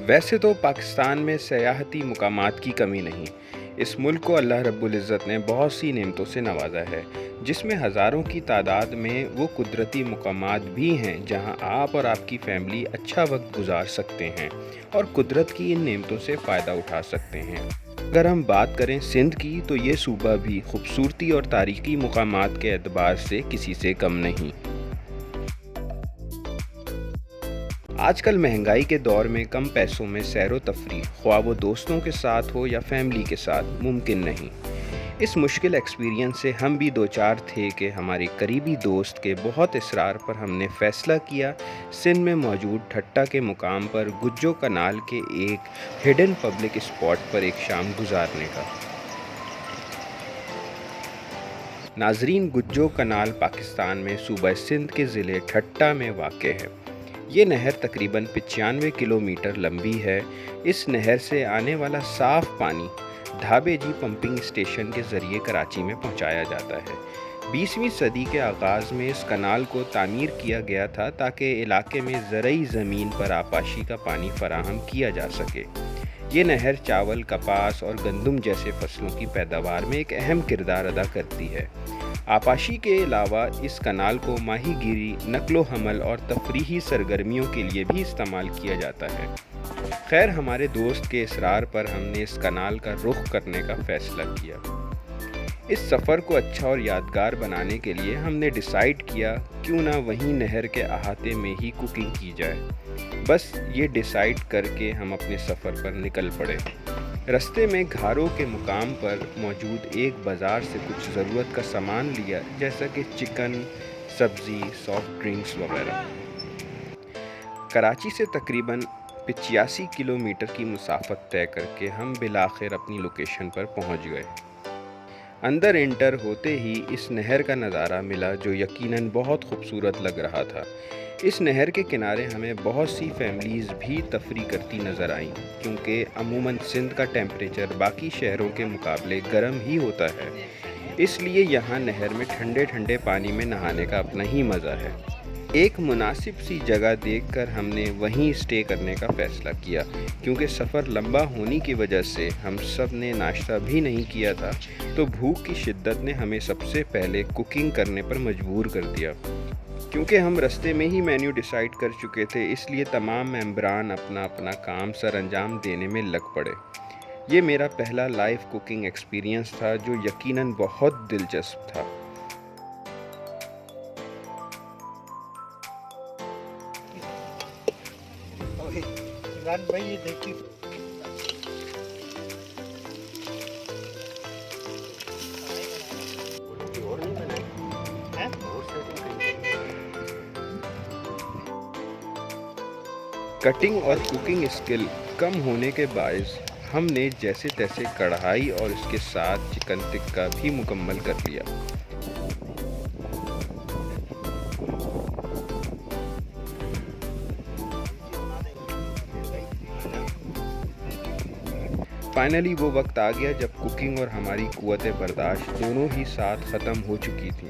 वैसे तो पाकिस्तान में सयाहती मुकामात की कमी नहीं। इस मुल्क को अल्लाह रब्बुल इज़्ज़त ने बहुत सी नेमतों से नवाजा है, जिसमें हज़ारों की तादाद में वो कुदरती मुकामात भी हैं जहां आप और आपकी फैमिली अच्छा वक्त गुजार सकते हैं और कुदरत की इन नेमतों से फ़ायदा उठा सकते हैं। अगर हम बात करें सिंध की, तो ये सूबा भी खूबसूरती और तारीख़ी मुकामात के एतबार से किसी से कम नहीं। आजकल महंगाई के दौर में कम पैसों में सैर तफरीह, ख्वाह वो दोस्तों के साथ हो या फैमिली के साथ, मुमकिन नहीं। इस मुश्किल एक्सपीरियंस से हम भी दो चार थे कि हमारे करीबी दोस्त के बहुत इसरार पर हमने फ़ैसला किया सिंध में मौजूद ठट्टा के मुकाम पर गुज्जो कनाल के एक हिडन पब्लिक स्पॉट पर एक शाम गुजारने का। नाजरीन, गुज्जो कनाल पाकिस्तान में सूबा सिंध के ज़िले ठट्टा में वाक़ है। ये नहर तकरीबन 95 किलोमीटर लंबी है। इस नहर से आने वाला साफ़ पानी ढाबे जी पंपिंग स्टेशन के ज़रिए कराची में पहुंचाया जाता है। 20वीं सदी के आगाज़ में इस कनाल को तामीर किया गया था ताकि इलाके में ज़रई ज़मीन पर आपाशी का पानी फराहम किया जा सके। ये नहर चावल, कपास और गंदम जैसे फसलों की पैदावार में एक अहम किरदार अदा करती है। आपाशी के अलावा इस कनाल को माहीगीरी, नकलो हमल और तफरीही सरगर्मियों के लिए भी इस्तेमाल किया जाता है। खैर, हमारे दोस्त के इसरार पर हमने इस कनाल का रुख करने का फ़ैसला किया। इस सफ़र को अच्छा और यादगार बनाने के लिए हमने डिसाइड किया क्यों ना वहीं नहर के अहाते में ही कुकिंग की जाए। बस ये डिसाइड करके हम अपने सफ़र पर निकल पड़े। रास्ते में घारों के मुकाम पर मौजूद एक बाज़ार से कुछ ज़रूरत का सामान लिया, जैसा कि चिकन, सब्ज़ी, सॉफ्ट ड्रिंक्स वगैरह। कराची से तकरीबन 85 किलोमीटर की मुसाफत तय करके हम बिलाखिर अपनी लोकेशन पर पहुंच गए। अंदर एंटर होते ही इस नहर का नज़ारा मिला जो यकीनन बहुत खूबसूरत लग रहा था। इस नहर के किनारे हमें बहुत सी फैमिलीज़ भी तफरी करती नज़र आईं, क्योंकि अमूमन सिंध का टेम्परेचर बाकी शहरों के मुकाबले गर्म ही होता है। इसलिए यहाँ नहर में ठंडे ठंडे पानी में नहाने का अपना ही मज़ा है। एक मुनासिब सी जगह देखकर हमने वहीं स्टे करने का फ़ैसला किया, क्योंकि सफ़र लंबा होने की वजह से हम सब ने नाश्ता भी नहीं किया था, तो भूख की शिद्दत ने हमें सबसे पहले कुकिंग करने पर मजबूर कर दिया। क्योंकि हम रास्ते में ही मेन्यू डिसाइड कर चुके थे, इसलिए तमाम मेंबरान अपना अपना काम सर अंजाम देने में लग पड़े। ये मेरा पहला लाइव कुकिंग एक्सपीरियंस था जो यकीनन बहुत दिलचस्प था। भाई ये देखिए, कटिंग और कुकिंग स्किल कम होने के बायस हमने जैसे तैसे कढ़ाई और इसके साथ चिकन टिक्का भी मुकम्मल कर लिया। फाइनली वो वक्त आ गया जब कुकिंग और हमारी कुव्वत बर्दाश्त दोनों ही साथ ख़त्म हो चुकी थी।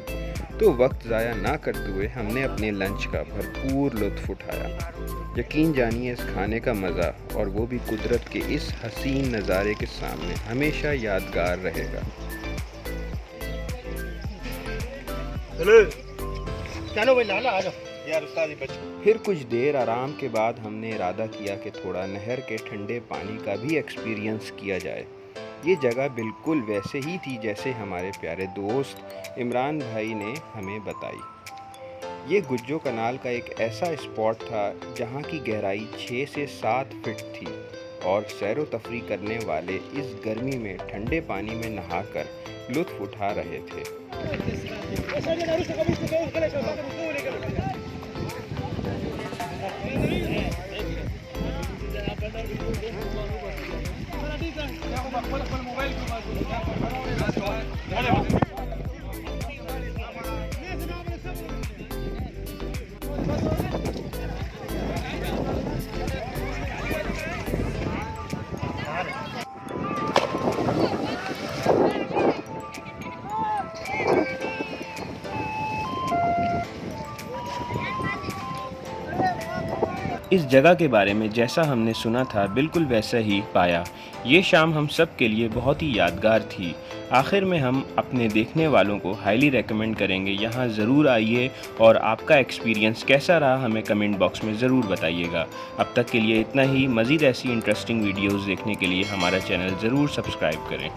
तो वक्त ज़ाया ना करते हुए हमने अपने लंच का भरपूर लुत्फ़ उठाया। यकीन जानिए, इस खाने का मज़ा, और वो भी कुदरत के इस हसीन नज़ारे के सामने, हमेशा यादगार रहेगा। चलो भाई लाला आ जाओ यार, उस्ताद ही बच्चों। फिर कुछ देर आराम के बाद हमने इरादा किया कि थोड़ा नहर के ठंडे पानी का भी एक्सपीरियंस किया जाए। ये जगह बिल्कुल वैसे ही थी जैसे हमारे प्यारे दोस्त इमरान भाई ने हमें बताई। ये गुज्जो कनाल का एक ऐसा स्पॉट था जहाँ की गहराई 6 से 7 फीट थी, और सैर व तफरी करने वाले इस गर्मी में ठंडे पानी में नहाकर लुत्फ़ उठा रहे थे। इस जगह के बारे में जैसा हमने सुना था बिल्कुल वैसा ही पाया। ये शाम हम सब के लिए बहुत ही यादगार थी। आखिर में हम अपने देखने वालों को हाईली रेकमेंड करेंगे, यहाँ ज़रूर आइए और आपका एक्सपीरियंस कैसा रहा हमें कमेंट बॉक्स में ज़रूर बताइएगा। अब तक के लिए इतना ही। मज़ीद ऐसी इंटरेस्टिंग वीडियोज़ देखने के लिए हमारा चैनल ज़रूर सब्सक्राइब करें।